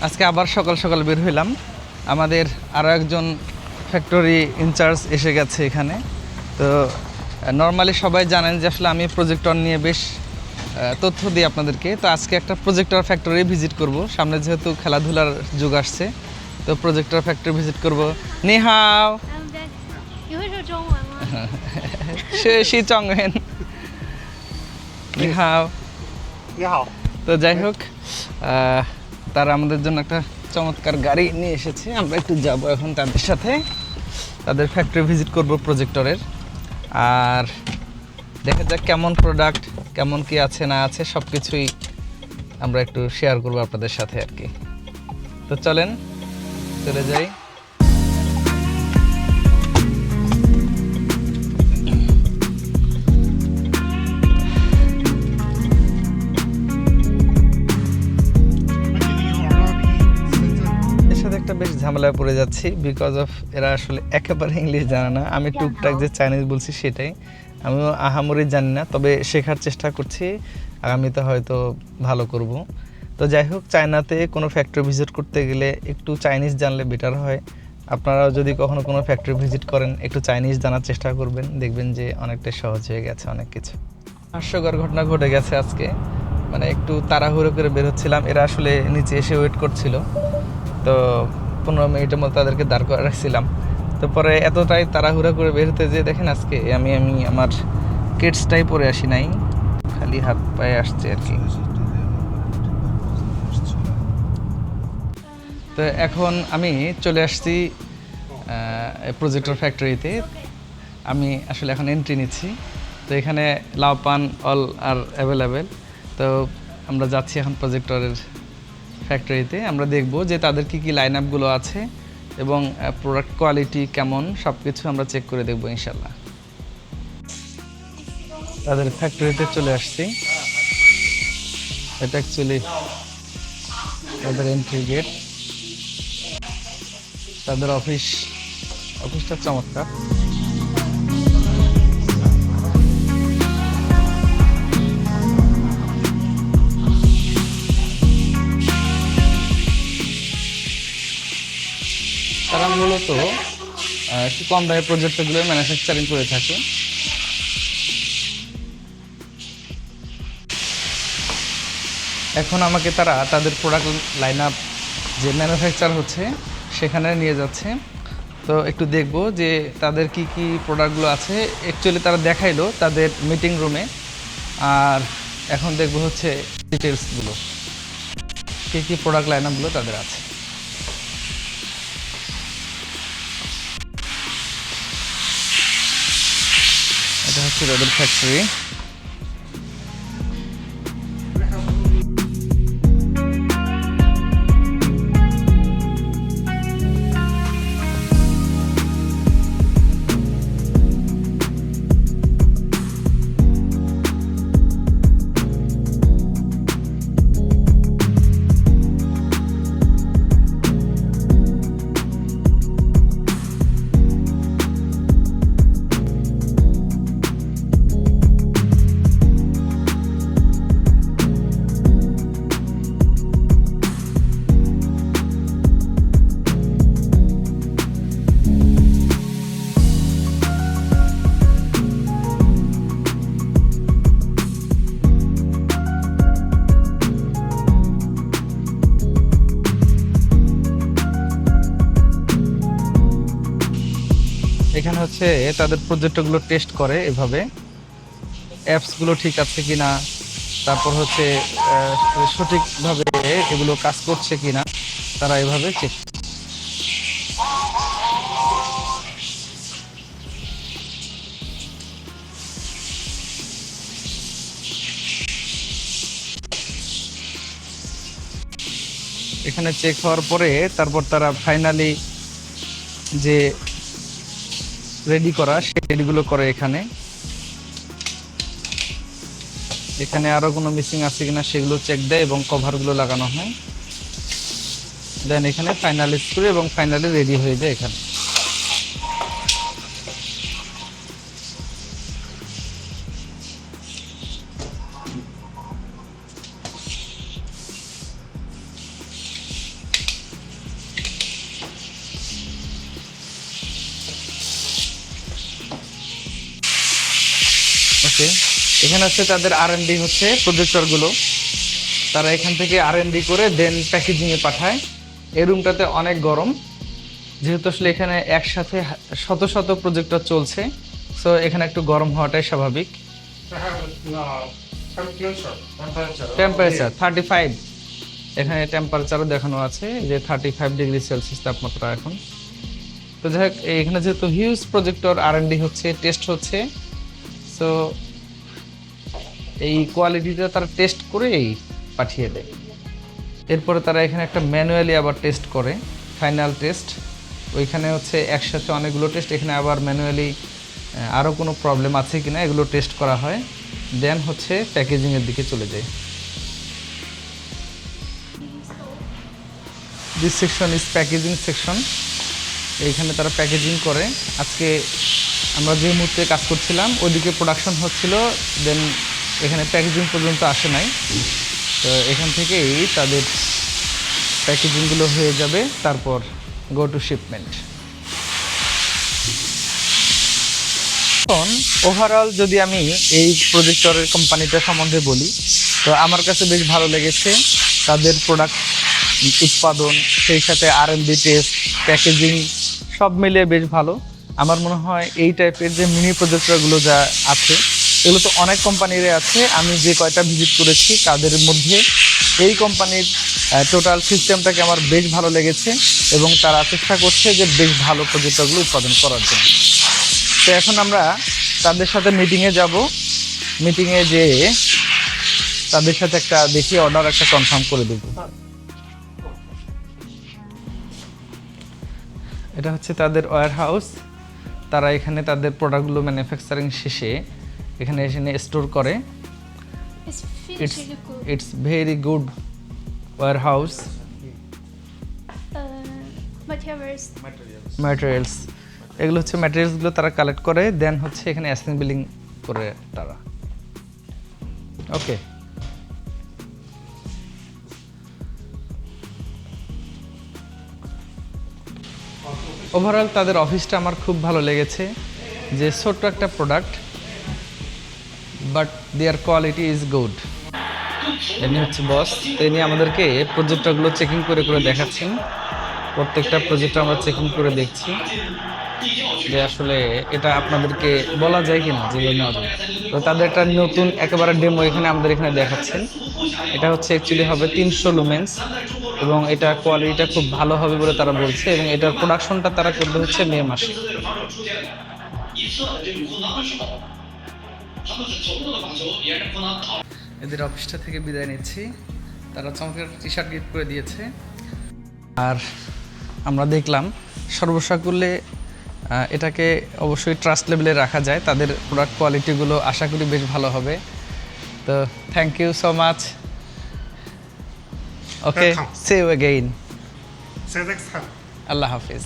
আজকে আবার সকাল সকাল বের হইলাম। আমাদের আরও একজন ফ্যাক্টরি ইনচার্জ এসে গেছে এখানে। তো নর্মালি সবাই জানেন যে আসলে আমি প্রজেক্টর নিয়ে বেশ তথ্য দিই আপনাদেরকে। তো আজকে একটা প্রজেক্টর ফ্যাক্টরি ভিজিট করব, সামনে যেহেতু খেলাধুলার যুগ আসছে, তো প্রজেক্টর ফ্যাক্টরি ভিজিট করব। নিহাও 你会说中文吗？ শি চংহেন নিহাও। 你好， তো যাই হোক, তারা আমাদের জন্য একটা চমৎকার গাড়ি নিয়ে এসেছে। আমরা একটু যাব এখন তাদের সাথে, তাদের ফ্যাক্টরি ভিজিট করব প্রজেক্টরের। আর দেখা যাক কেমন প্রোডাক্ট, কেমন কি আছে না আছে, সব কিছুই আমরা একটু শেয়ার করবো আপনাদের সাথে আর কি। তো চলেন চলে যাই। একটা বেশ ঝামেলায় পড়ে যাচ্ছি বিকজ অফ এরা আসলে একেবারে ইংলিশ জানে না। আমি টুকটাক যে চাইনিজ বলছি সেটাই, আমিও আহামরি জানি না, তবে শেখার চেষ্টা করছি, আগামীতে হয়তো ভালো করব। তো যাই হোক, চায়নাতে কোনো ফ্যাক্টরি ভিজিট করতে গেলে একটু চাইনিজ জানলে বেটার হয়। আপনারাও যদি কখনো কোনো ফ্যাক্টরি ভিজিট করেন, একটু চাইনিজ জানার চেষ্টা করবেন, দেখবেন যে অনেকটা সহজ হয়ে গেছে অনেক কিছু। হাস্যকর ঘটনা ঘটে গেছে আজকে, মানে একটু তাড়াহুড়ো করে বের হচ্ছিলাম, এরা আসলে নিচে এসে ওয়েট করছিল। তো 15 মিনিটের মতো তাদেরকে দাঁড় করে রাখছিলাম। তো পরে এতটাই তাড়াহুড়া করে বের হতে যে দেখেন আজকে আমি আমার কিডসটাই পরে আসি নাই, খালি হাত পায়ে আসছে আর কি। তো এখন আমি চলে আসছি প্রজেক্টর ফ্যাক্টরিতে। আমি আসলে এখন এন্ট্রি নিচ্ছি। তো এখানে লাউপান অল আর অ্যাভেলেবেল। তো আমরা যাচ্ছি এখন প্রজেক্টরের ফ্যাক্টরিতে। আমরা দেখব যে তাদের কি কি লাইন আপগুলো আছে এবং প্রোডাক্ট কোয়ালিটি কেমন, সব কিছু আমরা চেক করে দেখব ইনশাল্লাহ। তাদের ফ্যাক্টরিতে চলে আসছি। এটা অ্যাকচুয়ালি তাদের এন্ট্রি গেট, তাদের অফিসটা চমৎকার। তারা মূলত একটু কম দামে প্রজেক্টরগুলো ম্যানুফ্যাকচারিং করে থাকে। এখন আমাকে তারা তাদের প্রোডাক্ট লাইন আপ যে ম্যানুফ্যাকচার হচ্ছে সেখানে নিয়ে যাচ্ছে। তো একটু দেখব যে তাদের কি কি প্রোডাক্টগুলো আছে। অ্যাকচুয়ালি তারা দেখাইলো তাদের মিটিং রুমে, আর এখন দেখব হচ্ছে ডিটেলসগুলো, কী কী প্রোডাক্ট লাইন আপগুলো তাদের আছে। এটা হচ্ছে তাদের ফ্যাক্টরি। এখানে হচ্ছে তাদের প্রজেক্টগুলো টেস্ট করে এভাবে, অ্যাপসগুলো ঠিক আছে কিনা, তারপর হচ্ছে সঠিকভাবে এগুলো কাজ করছে কিনা, তারা এভাবে চেক। এখানে চেক হওয়ার পরে তারপর তারা ফাইনালি যে রেডি করা সেই রেডিগুলো করে। এখানে আরো কোনো মিসিং আছে কিনা সেগুলো চেক দেয় এবং কভারগুলো লাগানো হয়। দেন এখানে ফাইনাল স্ক্রু এবং ফাইনালি রেডি হয়ে যায় এখানে। ওকে, এখানে হচ্ছে তাদের R&D হচ্ছে প্রজেক্টরগুলো, তারা এখান থেকে R&D করে দেন প্যাকেজিংয়ে পাঠায়। এই রুমটাতে অনেক গরম, যেহেতু আসলে এখানে একসাথে শত শত প্রজেক্টর চলছে, সো এখানে একটু গরম হওয়াটাই স্বাভাবিক। টেম্পারেচার 35, এখানে টেম্পারেচারও দেখানো আছে যে 35°C তাপমাত্রা এখন। তো যাই হোক, এখানে যেহেতু হিউজ প্রজেক্টর R&D হচ্ছে, টেস্ট হচ্ছে, সো এই কোয়ালিটিটা তারা টেস্ট করেই পাঠিয়ে দেয়। এরপরে তারা এখানে একটা ম্যানুয়ালি আবার টেস্ট করে, ফাইনাল টেস্ট। ওইখানে হচ্ছে একসাথে অনেকগুলো টেস্ট, এখানে আবার ম্যানুয়ালি আরও কোনো প্রবলেম আছে কিনা এগুলো টেস্ট করা হয়, দেন হচ্ছে প্যাকেজিংয়ের দিকে চলে যায়। This section is packaging section. এইখানে তারা প্যাকেজিং করে। আজকে আমরা যে মুহূর্তে কাজ করছিলাম ওইদিকে প্রোডাকশন হচ্ছিল, দেন এখানে প্যাকেজিং পর্যন্ত আসে নাই। তো এখান থেকেই তাদের প্যাকেজিংগুলো হয়ে যাবে, তারপর গো টু শিপমেন্ট। এখন ওভারঅল যদি আমি এই প্রজেক্টরের কোম্পানিটা সম্বন্ধে বলি, তো আমার কাছে বেশ ভালো লেগেছে। তাদের প্রোডাক্ট উৎপাদন, সেই সাথে R&D টেস্ট, প্যাকেজিং সব মিলিয়ে বেশ ভালো। আমার মনে হয় এই টাইপের যে মিনি প্রজেক্টরগুলো যা আছে এগুলো তো অনেক কোম্পানিরই আছে। আমি যে কয়টা ভিজিট করেছি তাদের মধ্যে এই কোম্পানির টোটাল সিস্টেমটাকে আমার বেশ ভালো লেগেছে, এবং তারা চেষ্টা করছে যে বেশ ভালো প্রজেক্টরগুলো উৎপাদন করার জন্য। তো এখন আমরা তাদের সাথে মিটিংয়ে যাব, মিটিংয়ে যেয়ে তাদের সাথে একটা দেখি অর্ডার একটা কনফার্ম করে দেব। এটা হচ্ছে তাদের ওয়্যার হাউস। তারা এখানে তাদের প্রোডাক্টগুলো ম্যানুফ্যাকচারিং শেষে এখানে এসে স্টোর করে। It's finished really good. It's very good warehouse. Materials. Materials, এগুলো হচ্ছে ম্যাটেরিয়ালসগুলো তারা কালেক্ট করে, দেন হচ্ছে এখানে অ্যাসেম্বলিং করে তারা। ওকে, ওভারঅল তাদের অফিসটা আমার খুব ভালো লেগেছে, যে ছোট্ট একটা product but there quality is good. এমনি হচ্ছে বস, তিনি আমাদেরকে প্রজেক্টরগুলো চেকিং করে করে দেখাচ্ছেন। প্রত্যেকটা প্রজেক্টর আমরা চেকিং করে দেখছি যে আসলে এটা আপনাদেরকে বলা যায় কিনা যেগুলো নেওয়া যায়। তো তাদের একটা নতুন একেবারে ডেমো এখানে আমাদের এখানে দেখাচ্ছেন। এটা হচ্ছে অ্যাকচুয়ালি হবে 300 লুমেন্স, এবং এটা কোয়ালিটিটা খুব ভালো হবে বলে তারা বলছে, এবং এটার প্রোডাকশনটা তারা করবে হচ্ছে মে মাসে। এদের অফিসটা থেকে বিদায় নিচ্ছি। তারা চমৎকার টি-শার্ট গিফট করে দিয়েছে, আর আমরা দেখলাম সর্বসাকুল্যে এটাকে অবশ্যই ট্রাস্ট লেভেলে রাখা যায়। তাদের প্রোডাক্ট কোয়ালিটিগুলো আশা করি বেশ ভালো হবে। তো thank you so much. Okay, Welcome. See you again. See you next time. আল্লাহ হাফিজ।